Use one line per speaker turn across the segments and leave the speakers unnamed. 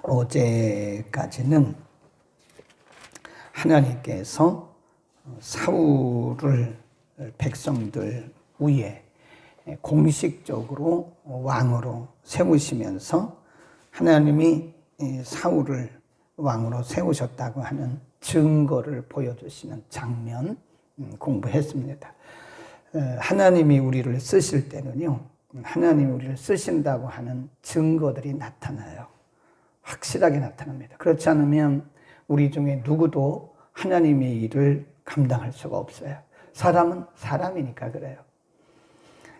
어제까지는 하나님께서 사울을 백성들 위에 공식적으로 왕으로 세우시면서 하나님이 사울을 왕으로 세우셨다고 하는 증거를 보여주시는 장면 공부했습니다. 하나님이 우리를 쓰실 때는요, 하나님이 우리를 쓰신다고 하는 증거들이 나타나요. 확실하게 나타납니다. 그렇지 않으면 우리 중에 누구도 하나님의 일을 감당할 수가 없어요. 사람은 사람이니까 그래요.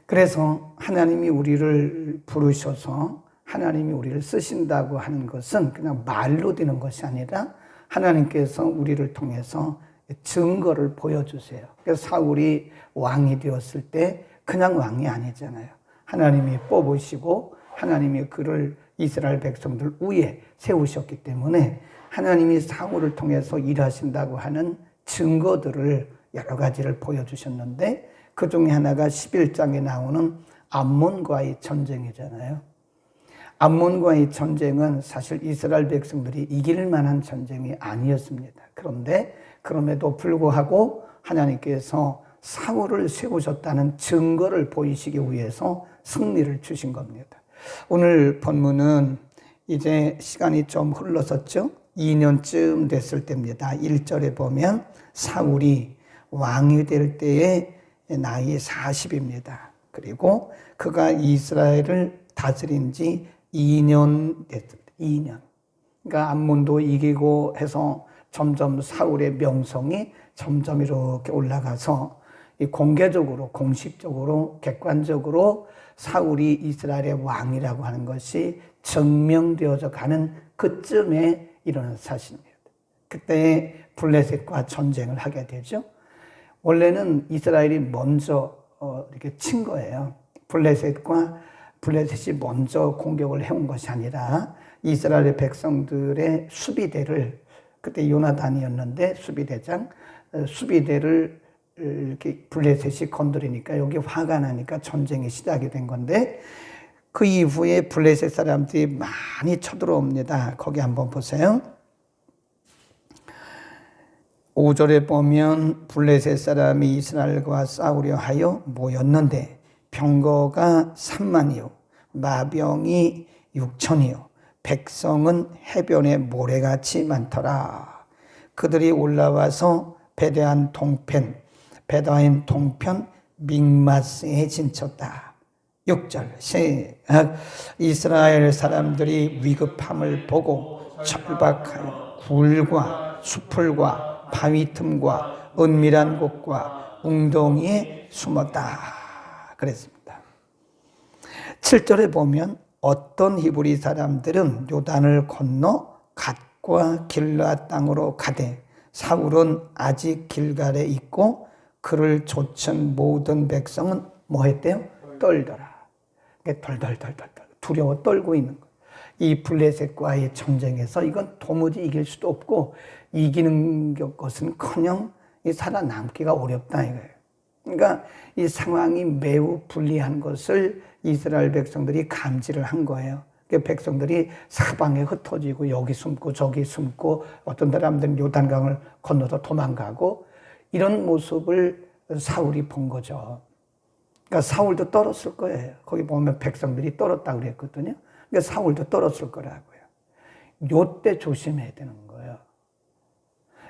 그래서 하나님이 우리를 부르셔서 하나님이 우리를 쓰신다고 하는 것은 그냥 말로 되는 것이 아니라 하나님께서 우리를 통해서 증거를 보여주세요. 그래서 사울이 왕이 되었을 때 그냥 왕이 아니잖아요. 하나님이 뽑으시고 하나님이 그를 이스라엘 백성들 위에 세우셨기 때문에 하나님이 사울을 통해서 일하신다고 하는 증거들을 여러 가지를 보여주셨는데 그 중에 하나가 11장에 나오는 암몬과의 전쟁이잖아요. 암몬과의 전쟁은 사실 이스라엘 백성들이 이길 만한 전쟁이 아니었습니다. 그런데 그럼에도 불구하고 하나님께서 사울을 세우셨다는 증거를 보이시기 위해서 승리를 주신 겁니다. 오늘 본문은 이제 시간이 좀 흘러섰죠. 2년쯤 됐을 때입니다. 1절에 보면 사울이 왕이 될 때의 나이 40입니다. 그리고 그가 이스라엘을 다스린 지 2년 됐습니다. 2년. 그러니까 암몬도 이기고 해서 점점 사울의 명성이 점점 이렇게 올라가서 공개적으로, 공식적으로, 객관적으로 사울이 이스라엘의 왕이라고 하는 것이 증명되어져 가는 그쯤에 일어난 사실입니다. 그때 블레셋과 전쟁을 하게 되죠. 원래는 이스라엘이 먼저 이렇게 친 거예요. 블레셋이 먼저 공격을 해온 것이 아니라 이스라엘의 백성들의 수비대를, 그때 요나단이었는데 수비대를 이렇게 블레셋이 건드리니까 여기 화가 나니까 전쟁이 시작이 된 건데 그 이후에 블레셋 사람들이 많이 쳐들어옵니다. 거기 한번 보세요. 5절에 보면 블레셋 사람이 이스라엘과 싸우려 하여 모였는데 병거가 3만이요 마병이 6천이요 백성은 해변에 모래같이 많더라. 그들이 올라와서 베다인 동편 믹마스에 진쳤다. 6절 시작. 이스라엘 사람들이 위급함을 보고 절박하여 굴과 수풀과 바위 틈과 은밀한 곳과 웅덩이에 숨었다. 그랬습니다. 7절에 보면 어떤 히브리 사람들은 요단을 건너 갓과 길라 땅으로 가되 사울은 아직 길갈에 있고 그를 좇은 모든 백성은 뭐 했대요? 떨더라. 덜덜덜덜 두려워 떨고 있는 거예요. 이 블레셋과의 전쟁에서 이건 도무지 이길 수도 없고 이기는 것은커녕 살아남기가 어렵다 이거예요. 그러니까 이 상황이 매우 불리한 것을 이스라엘 백성들이 감지를 한 거예요. 백성들이 사방에 흩어지고 여기 숨고 저기 숨고 어떤 사람들은 요단강을 건너서 도망가고 이런 모습을 사울이 본 거죠. 그러니까 사울도 떨었을 거예요. 거기 보면 백성들이 떨었다고 그랬거든요. 그러니까 사울도 떨었을 거라고요. 요때 조심해야 되는 거예요.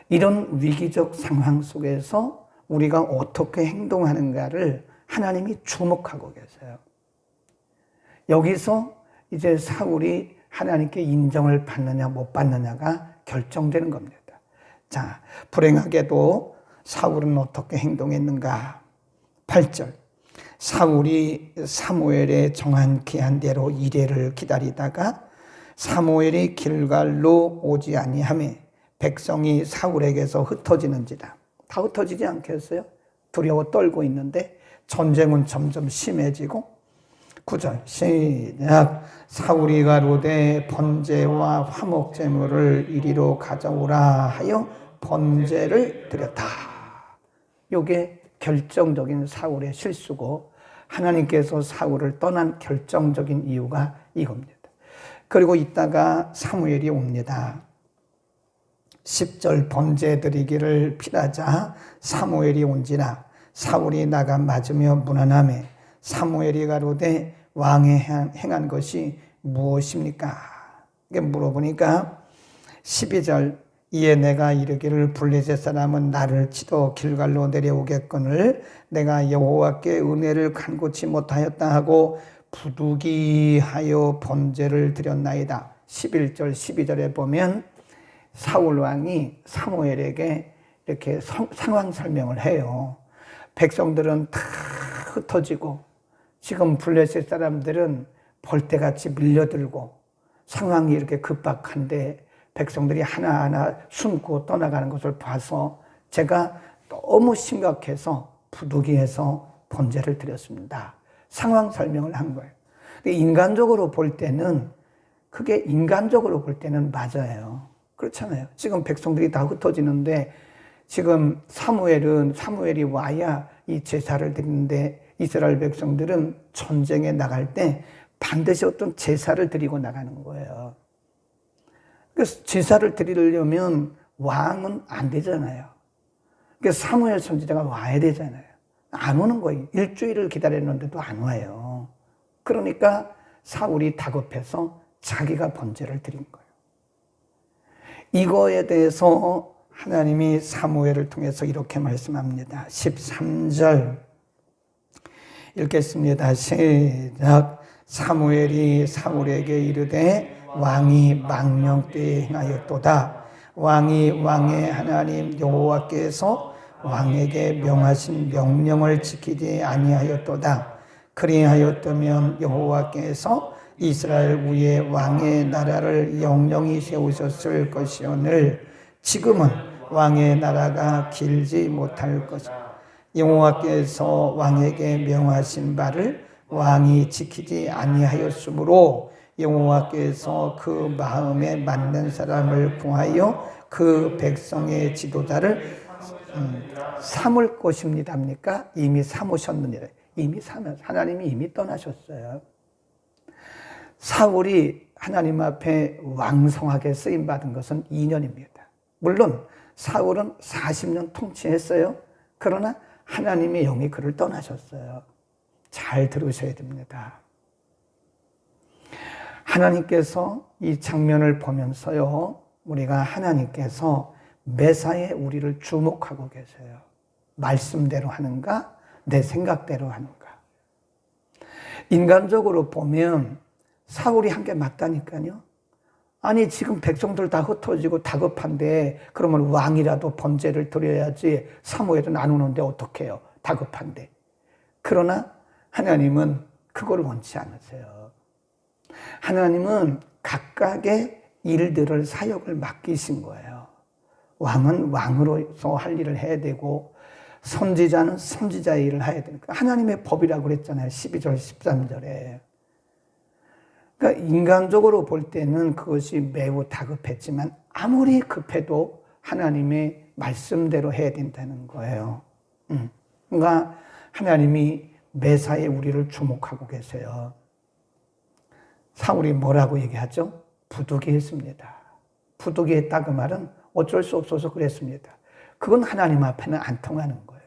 이런 위기적 상황 속에서 우리가 어떻게 행동하는가를 하나님이 주목하고 계세요. 여기서 이제 사울이 하나님께 인정을 받느냐 못 받느냐가 결정되는 겁니다. 자, 불행하게도 사울은 어떻게 행동했는가? 8절. 사울이 사무엘의 정한 기한대로 이레를 기다리다가 사무엘이 길갈로 오지 아니하매 백성이 사울에게서 흩어지는지라. 다 흩어지지 않겠어요? 두려워 떨고 있는데 전쟁은 점점 심해지고 9절 시작. 사울이 가로되 번제와 화목제물을 이리로 가져오라 하여 번제를 드렸다. 이게 결정적인 사울의 실수고 하나님께서 사울을 떠난 결정적인 이유가 이겁니다. 그리고 있다가 사무엘이 옵니다. 10절 번제 드리기를 피하자 사무엘이 온지라 사울이 나가 맞으며 무난하매 사무엘이 가로되 왕의 행한 것이 무엇입니까? 이게 물어보니까 12절 이에 내가 이르기를 블레셋 사람은 나를 치러 길갈로 내려오겠거늘 내가 여호와께 은혜를 간고치 못하였다 하고 부득이하여 번제를 드렸나이다. 11절 12절에 보면 사울 왕이 사무엘에게 이렇게 상황 설명을 해요. 백성들은 다 흩어지고 지금 블레셋 사람들은 벌떼같이 밀려들고 상황이 이렇게 급박한데 백성들이 하나하나 숨고 떠나가는 것을 봐서 제가 너무 심각해서 부득이해서 번제를 드렸습니다. 상황 설명을 한 거예요. 인간적으로 볼 때는 그게 인간적으로 볼 때는 맞아요. 그렇잖아요. 지금 백성들이 다 흩어지는데 지금 사무엘이 와야 이 제사를 드리는데 이스라엘 백성들은 전쟁에 나갈 때 반드시 어떤 제사를 드리고 나가는 거예요. 그래서 제사를 드리려면 왕은 안 되잖아요. 그래서 사무엘 선지자가 와야 되잖아요. 안 오는 거예요. 일주일을 기다렸는데도 안 와요. 그러니까 사울이 다급해서 자기가 번제를 드린 거예요. 이거에 대해서 하나님이 사무엘을 통해서 이렇게 말씀합니다. 13절 읽겠습니다. 시작. 사무엘이 사울에게 이르되 왕이 망령 때에 행하였도다. 왕이 왕의 하나님 여호와께서 왕에게 명하신 명령을 지키지 아니하였도다. 그리하였다면 여호와께서 이스라엘 위에 왕의 나라를 영영히 세우셨을 것이오늘 지금은 왕의 나라가 길지 못할 것이다. 여호와께서 왕에게 명하신 바를 왕이 지키지 아니하였으므로 여호와께서 그 마음에 맞는 사람을 구하여 그 백성의 지도자를 삼을 것입니다입니까? 이미 삼으셨느니라. 하나님이 이미 떠나셨어요. 사울이 하나님 앞에 왕성하게 쓰임받은 것은 2년입니다. 물론 사울은 40년 통치했어요. 그러나 하나님의 영이 그를 떠나셨어요. 잘 들으셔야 됩니다. 하나님께서 이 장면을 보면서요, 우리가 하나님께서 매사에 우리를 주목하고 계세요. 말씀대로 하는가? 내 생각대로 하는가? 인간적으로 보면 사울이 한 게 맞다니까요. 아니 지금 백성들 다 흩어지고 다급한데 그러면 왕이라도 번제를 드려야지 사무엘은 안 오는데 어떡해요? 다급한데. 그러나 하나님은 그걸 원치 않으세요. 하나님은 각각의 일들을 사역을 맡기신 거예요. 왕은 왕으로서 할 일을 해야 되고 선지자는 선지자의 일을 해야 되니까 하나님의 법이라고 그랬잖아요. 12절 13절에. 그러니까 인간적으로 볼 때는 그것이 매우 다급했지만 아무리 급해도 하나님의 말씀대로 해야 된다는 거예요. 그러니까 하나님이 매사에 우리를 주목하고 계세요. 사울이 뭐라고 얘기하죠? 부득이했습니다. 부득이했다 그 말은 어쩔 수 없어서 그랬습니다. 그건 하나님 앞에는 안 통하는 거예요.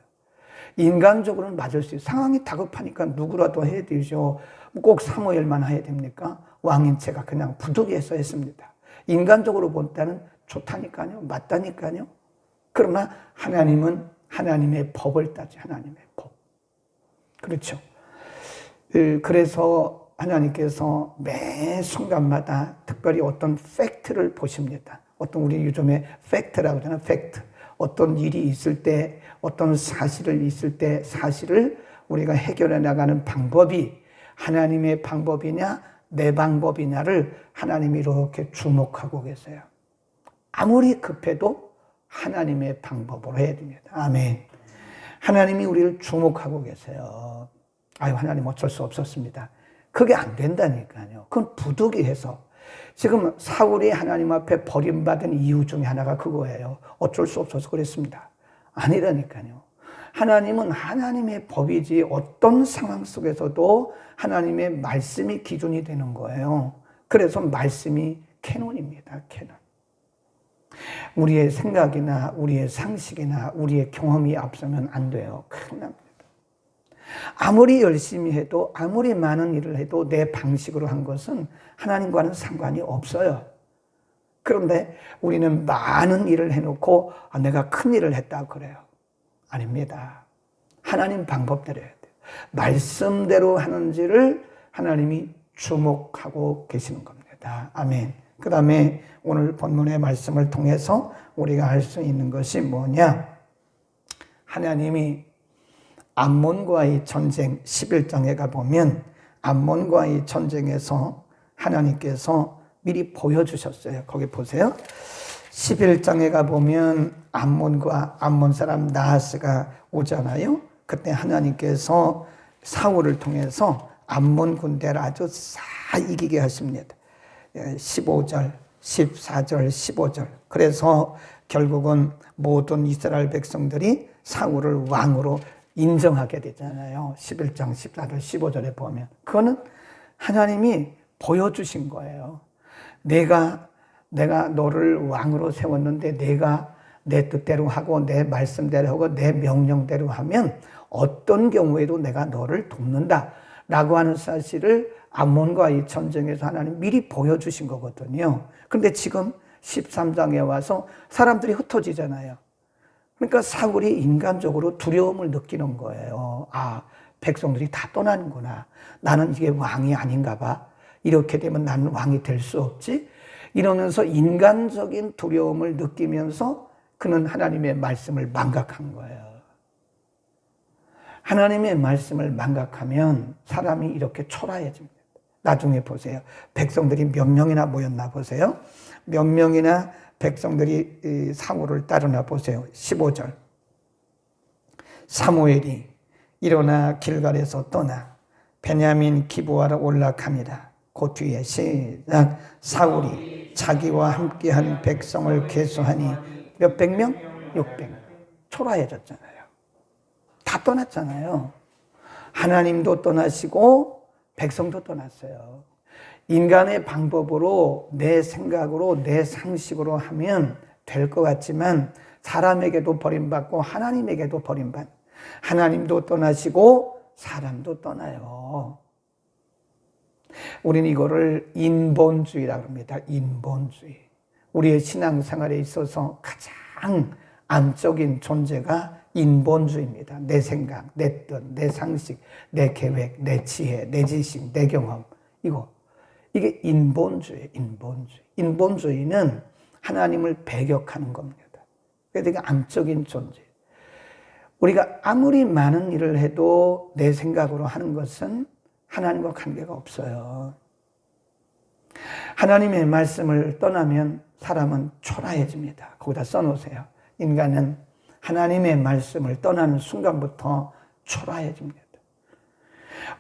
인간적으로는 맞을 수 있어요. 상황이 다급하니까 누구라도 해야 되죠. 꼭 사무엘만 해야 됩니까? 왕인 제가 그냥 부득이해서 했습니다. 인간적으로 볼 때는 좋다니까요. 맞다니까요. 그러나 하나님은 하나님의 법을 따지 하나님의 법. 그렇죠. 그래서 하나님께서 매 순간마다 특별히 어떤 팩트를 보십니다. 어떤 우리 요즘에 팩트라고 하잖아요. 팩트. 어떤 일이 있을 때, 어떤 사실을 있을 때 사실을 우리가 해결해 나가는 방법이 하나님의 방법이냐 내 방법이냐를 하나님이 이렇게 주목하고 계세요. 아무리 급해도 하나님의 방법으로 해야 됩니다. 아멘. 하나님이 우리를 주목하고 계세요. 아유, 하나님 어쩔 수 없었습니다. 그게 안 된다니까요. 그건 부득이해서. 지금 사울이 하나님 앞에 버림받은 이유 중에 하나가 그거예요. 어쩔 수 없어서 그랬습니다. 아니라니까요. 하나님은 하나님의 법이지 어떤 상황 속에서도 하나님의 말씀이 기준이 되는 거예요. 그래서 말씀이 캐논입니다. 캐논. 우리의 생각이나 우리의 상식이나 우리의 경험이 앞서면 안 돼요. 큰일 납니다. 아무리 열심히 해도 아무리 많은 일을 해도 내 방식으로 한 것은 하나님과는 상관이 없어요. 그런데 우리는 많은 일을 해놓고 내가 큰 일을 했다 그래요. 아닙니다. 하나님 방법대로 해야 돼요. 말씀대로 하는지를 하나님이 주목하고 계시는 겁니다. 아멘. 그 다음에 오늘 본문의 말씀을 통해서 우리가 알 수 있는 것이 뭐냐? 하나님이 암몬과의 전쟁 11장에 가보면 암몬과의 전쟁에서 하나님께서 미리 보여주셨어요. 거기 보세요. 11장에 가보면 암몬 사람 나하스가 오잖아요. 그때 하나님께서 사울을 통해서 암몬 군대를 아주 싹 이기게 하십니다. 15절, 14절, 15절. 그래서 결국은 모든 이스라엘 백성들이 사울을 왕으로 인정하게 되잖아요. 11장, 14절, 15절에 보면. 그거는 하나님이 보여주신 거예요. 내가 너를 왕으로 세웠는데 내가 내 뜻대로 하고 내 말씀대로 하고 내 명령대로 하면 어떤 경우에도 내가 너를 돕는다 라고 하는 사실을 암몬과의 전쟁에서 하나님 미리 보여주신 거거든요. 그런데 지금 13장에 와서 사람들이 흩어지잖아요. 그러니까 사울이 인간적으로 두려움을 느끼는 거예요. 아, 백성들이 다 떠나는구나. 나는 이게 왕이 아닌가 봐. 이렇게 되면 나는 왕이 될 수 없지. 이러면서 인간적인 두려움을 느끼면서 그는 하나님의 말씀을 망각한 거예요. 하나님의 말씀을 망각하면 사람이 이렇게 초라해집니다. 나중에 보세요. 백성들이 몇 명이나 모였나 보세요. 몇 명이나 백성들이 사울을 따르나 보세요. 15절. 사무엘이 일어나 길갈에서 떠나 베냐민 기브아로 올라갑니다. 그 뒤에 시작. 사울이 자기와 함께한 백성을 계수하니 몇백 명? 600명. 초라해졌잖아요. 다 떠났잖아요. 하나님도 떠나시고 백성도 떠났어요. 인간의 방법으로 내 생각으로 내 상식으로 하면 될 것 같지만 사람에게도 버림받고 하나님에게도 버림받. 하나님도 떠나시고 사람도 떠나요. 우리는 이거를 인본주의라고 합니다. 인본주의. 우리의 신앙생활에 있어서 가장 안적인 존재가 인본주의입니다. 내 생각, 내 뜻, 내 상식, 내 계획, 내 지혜, 내 지식, 내 경험. 이게 인본주의예요. 인본주의. 인본주의는 하나님을 배격하는 겁니다. 그래서 이게 암적인 존재. 우리가 아무리 많은 일을 해도 내 생각으로 하는 것은 하나님과 관계가 없어요. 하나님의 말씀을 떠나면 사람은 초라해집니다. 거기다 써놓으세요. 인간은 하나님의 말씀을 떠나는 순간부터 초라해집니다.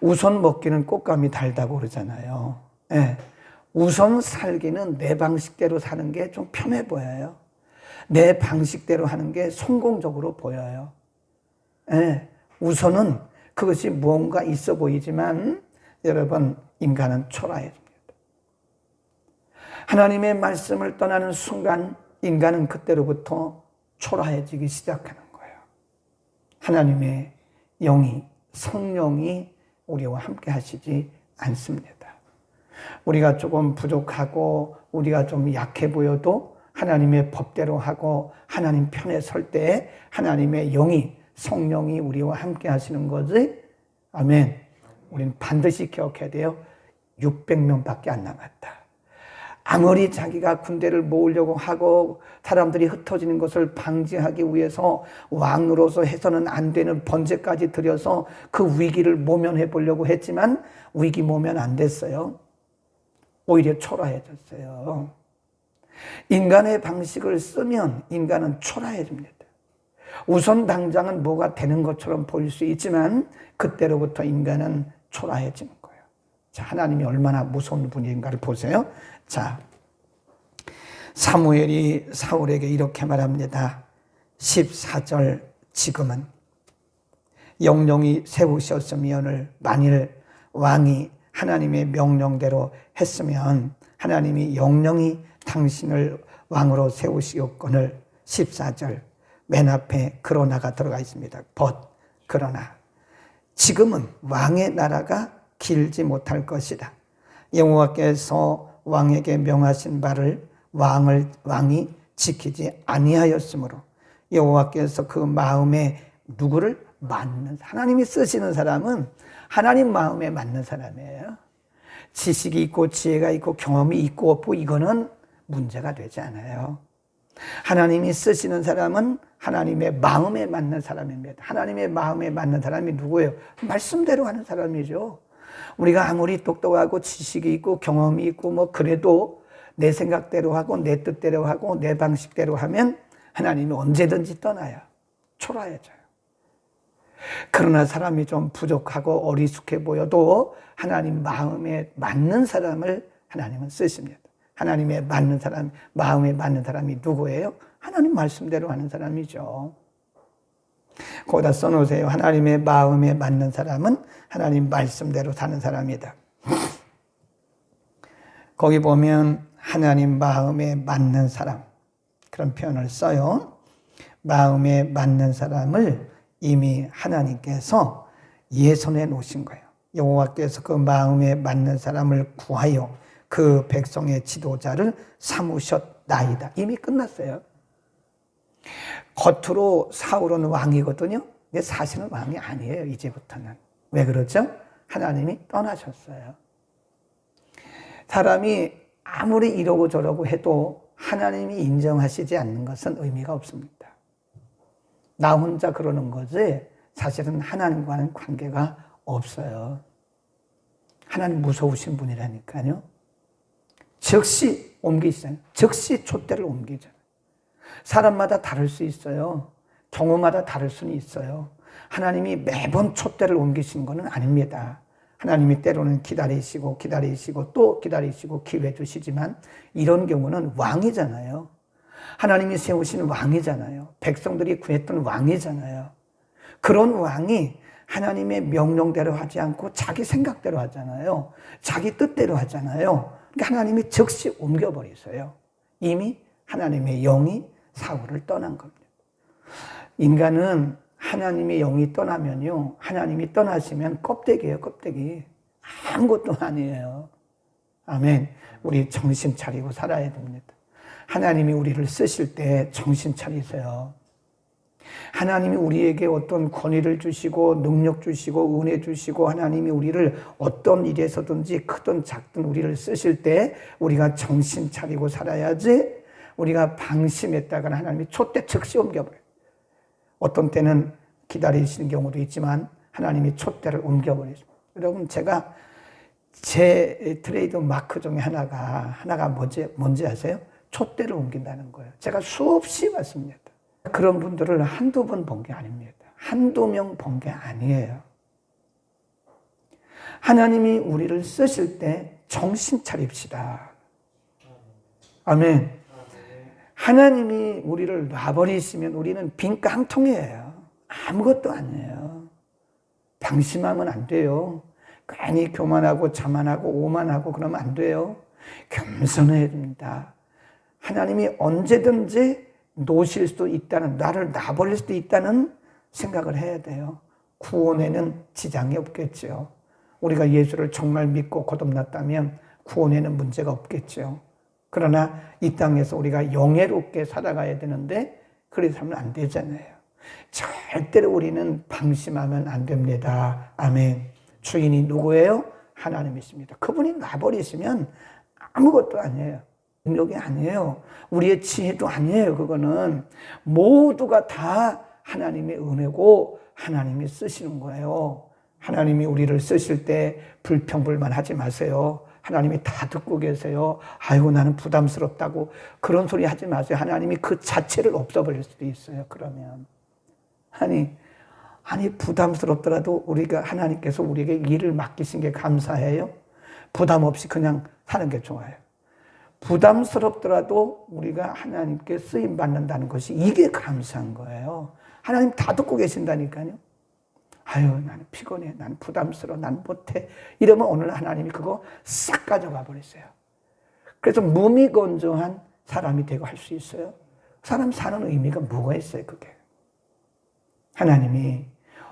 우선 먹기는 꽃감이 달다고 그러잖아요. 네. 우선 살기는 내 방식대로 사는 게 좀 편해 보여요. 내 방식대로 하는 게 성공적으로 보여요. 네. 우선은 그것이 무언가 있어 보이지만 여러분, 인간은 초라해집니다. 하나님의 말씀을 떠나는 순간 인간은 그때로부터 초라해지기 시작하는 거예요. 하나님의 영이, 성령이 우리와 함께 하시지 않습니다. 우리가 조금 부족하고 우리가 좀 약해 보여도 하나님의 법대로 하고 하나님 편에 설 때 하나님의 영이, 성령이 우리와 함께 하시는 거지. 아멘. 우리는 반드시 기억해야 돼요. 600명밖에 안 남았다. 아무리 자기가 군대를 모으려고 하고 사람들이 흩어지는 것을 방지하기 위해서 왕으로서 해서는 안 되는 번제까지 드려서 그 위기를 모면해 보려고 했지만 위기 모면 안 됐어요. 오히려 초라해졌어요. 인간의 방식을 쓰면 인간은 초라해집니다. 우선 당장은 뭐가 되는 것처럼 보일 수 있지만 그때로부터 인간은 초라해지는 거예요. 자, 하나님이 얼마나 무서운 분인가를 보세요. 자, 사무엘이 사울에게 이렇게 말합니다. 14절. 지금은 영령이 세우셨으면을 만일 왕이 하나님의 명령대로 했으면 하나님이 영영히 당신을 왕으로 세우시옵건을 14절 맨 앞에 그러나가 들어가 있습니다. 그러나 지금은 왕의 나라가 길지 못할 것이다. 여호와께서 왕에게 명하신 바를 왕이 지키지 아니하였으므로 여호와께서 그 마음에 누구를 맞는, 하나님이 쓰시는 사람은 하나님 마음에 맞는 사람이에요. 지식이 있고 지혜가 있고 경험이 있고 없고 이거는 문제가 되지 않아요. 하나님이 쓰시는 사람은 하나님의 마음에 맞는 사람입니다. 하나님의 마음에 맞는 사람이 누구예요? 말씀대로 하는 사람이죠. 우리가 아무리 똑똑하고 지식이 있고 경험이 있고 뭐 그래도 내 생각대로 하고 내 뜻대로 하고 내 방식대로 하면 하나님이 언제든지 떠나요. 초라해져요. 그러나 사람이 좀 부족하고 어리숙해 보여도 하나님 마음에 맞는 사람을 하나님은 쓰십니다. 하나님의 맞는 사람, 마음에 맞는 사람이 누구예요? 하나님 말씀대로 하는 사람이죠. 거기다 써놓으세요. 하나님의 마음에 맞는 사람은 하나님 말씀대로 사는 사람이다. 거기 보면 하나님 마음에 맞는 사람 그런 표현을 써요. 마음에 맞는 사람을 이미 하나님께서 예선해 놓으신 거예요. 여호와께서 그 마음에 맞는 사람을 구하여 그 백성의 지도자를 삼으셨나이다. 이미 끝났어요. 겉으로 사울은 왕이거든요. 근데 사실은 왕이 아니에요. 이제부터는. 왜 그러죠? 하나님이 떠나셨어요. 사람이 아무리 이러고 저러고 해도 하나님이 인정하시지 않는 것은 의미가 없습니다. 나 혼자 그러는 거지 사실은 하나님과는 관계가 없어요. 하나님 무서우신 분이라니까요. 즉시 옮기시잖아요. 즉시 촛대를 옮기잖아요. 사람마다 다를 수 있어요. 경우마다 다를 수는 있어요. 하나님이 매번 촛대를 옮기신 것은 아닙니다. 하나님이 때로는 기다리시고 또 기다리시고 기회 주시지만 이런 경우는 왕이잖아요. 하나님이 세우신 왕이잖아요. 백성들이 구했던 왕이잖아요. 그런 왕이 하나님의 명령대로 하지 않고 자기 생각대로 하잖아요. 자기 뜻대로 하잖아요. 그러니까 하나님이 즉시 옮겨버리세요. 이미 하나님의 영이 사울을 떠난 겁니다. 인간은 하나님의 영이 떠나면요. 하나님이 떠나시면 껍데기예요, 껍데기. 아무것도 아니에요. 아멘. 우리 정신 차리고 살아야 됩니다. 하나님이 우리를 쓰실 때 정신 차리세요. 하나님이 우리에게 어떤 권위를 주시고 능력 주시고 은혜 주시고 하나님이 우리를 어떤 일에서든지 크든 작든 우리를 쓰실 때 우리가 정신 차리고 살아야지 우리가 방심했다가는 하나님이 촛대 즉시 옮겨버려요. 어떤 때는 기다리시는 경우도 있지만 하나님이 촛대를 옮겨버리십니다. 여러분 제가 제 트레이드 마크 중에 하나가 뭔지 아세요? 촛대를 옮긴다는 거예요. 제가 수없이 봤습니다. 그런 분들을 한두 번 본 게 아닙니다. 한두 명 본 게 아니에요. 하나님이 우리를 쓰실 때 정신 차립시다. 아멘. 하나님이 우리를 놔버리시면 우리는 빈 깡통이에요. 아무것도 아니에요. 방심하면 안 돼요. 괜히 교만하고 자만하고 오만하고 그러면 안 돼요. 겸손해야 됩니다. 하나님이 언제든지 놓으실 수도 있다는, 나를 놔버릴 수도 있다는 생각을 해야 돼요. 구원에는 지장이 없겠죠. 우리가 예수를 정말 믿고 거듭났다면 구원에는 문제가 없겠죠. 그러나 이 땅에서 우리가 영예롭게 살아가야 되는데 그래서 하면 안 되잖아요. 절대로 우리는 방심하면 안 됩니다. 아멘. 주인이 누구예요? 하나님이십니다. 그분이 놔버리시면 아무것도 아니에요. 능력이 아니에요. 우리의 지혜도 아니에요. 그거는 모두가 다 하나님의 은혜고 하나님이 쓰시는 거예요. 하나님이 우리를 쓰실 때 불평불만 하지 마세요. 하나님이 다 듣고 계세요. 아이고 나는 부담스럽다고 그런 소리 하지 마세요. 하나님이 그 자체를 없애버릴 수도 있어요. 그러면 아니 부담스럽더라도 우리가 하나님께서 우리에게 일을 맡기신 게 감사해요. 부담 없이 그냥 사는 게 좋아요. 부담스럽더라도 우리가 하나님께 쓰임 받는다는 것이 이게 감사한 거예요. 하나님 다 듣고 계신다니까요. 아유, 나는 피곤해, 난 부담스러워, 난 못해. 이러면 오늘 하나님이 그거 싹 가져가 버렸어요. 그래서 무미건조한 사람이 되고 할 수 있어요. 사람 사는 의미가 뭐가 있어요, 그게? 하나님이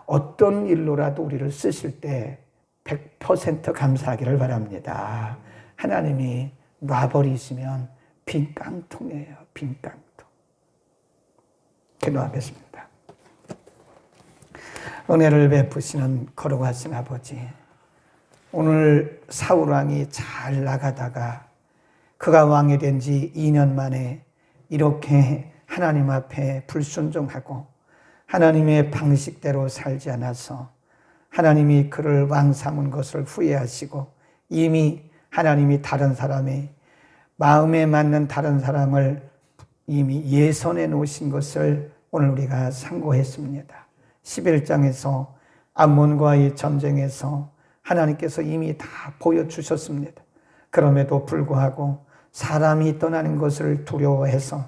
어떤 일로라도 우리를 쓰실 때 100% 감사하기를 바랍니다. 하나님이 놔버리시면 빈 깡통이에요. 빈 깡통. 기도하겠습니다. 은혜를 베푸시는 거룩하신 아버지, 오늘 사울 왕이 잘 나가다가 그가 왕이 된 지 2년 만에 이렇게 하나님 앞에 불순종하고 하나님의 방식대로 살지 않아서 하나님이 그를 왕 삼은 것을 후회하시고 이미 하나님이 다른 사람의 마음에 맞는 다른 사람을 이미 예선해 놓으신 것을 오늘 우리가 상고했습니다. 11장에서 암몬과의 전쟁에서 하나님께서 이미 다 보여주셨습니다. 그럼에도 불구하고 사람이 떠나는 것을 두려워해서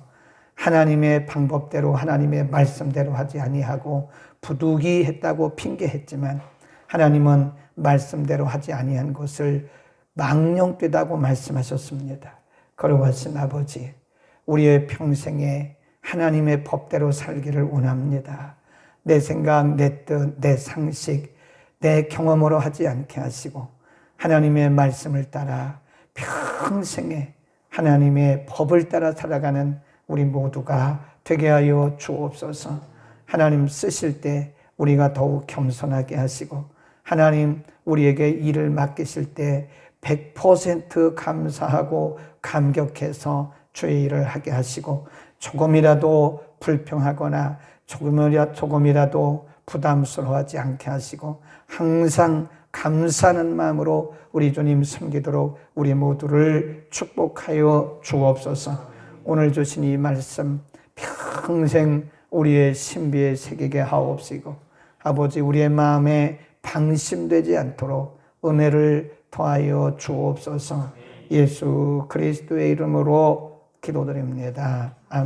하나님의 방법대로 하나님의 말씀대로 하지 아니하고 부득이했다고 핑계했지만 하나님은 말씀대로 하지 아니한 것을 망령되다고 말씀하셨습니다. 거룩하신 아버지, 우리의 평생에 하나님의 법대로 살기를 원합니다. 내 생각, 내 뜻, 내 상식, 내 경험으로 하지 않게 하시고 하나님의 말씀을 따라 평생에 하나님의 법을 따라 살아가는 우리 모두가 되게 하여 주옵소서. 하나님 쓰실 때 우리가 더욱 겸손하게 하시고 하나님 우리에게 일을 맡기실 때 100% 감사하고 감격해서 주의 일을 하게 하시고 조금이라도 불평하거나 조금이라도 부담스러워하지 않게 하시고 항상 감사하는 마음으로 우리 주님 섬기도록 우리 모두를 축복하여 주옵소서. 오늘 주신 이 말씀 평생 우리의 신비에 새기게 하옵시고 아버지 우리의 마음에 방심되지 않도록 은혜를 더하여 주옵소서. 예수 그리스도의 이름으로 기도드립니다. 아멘.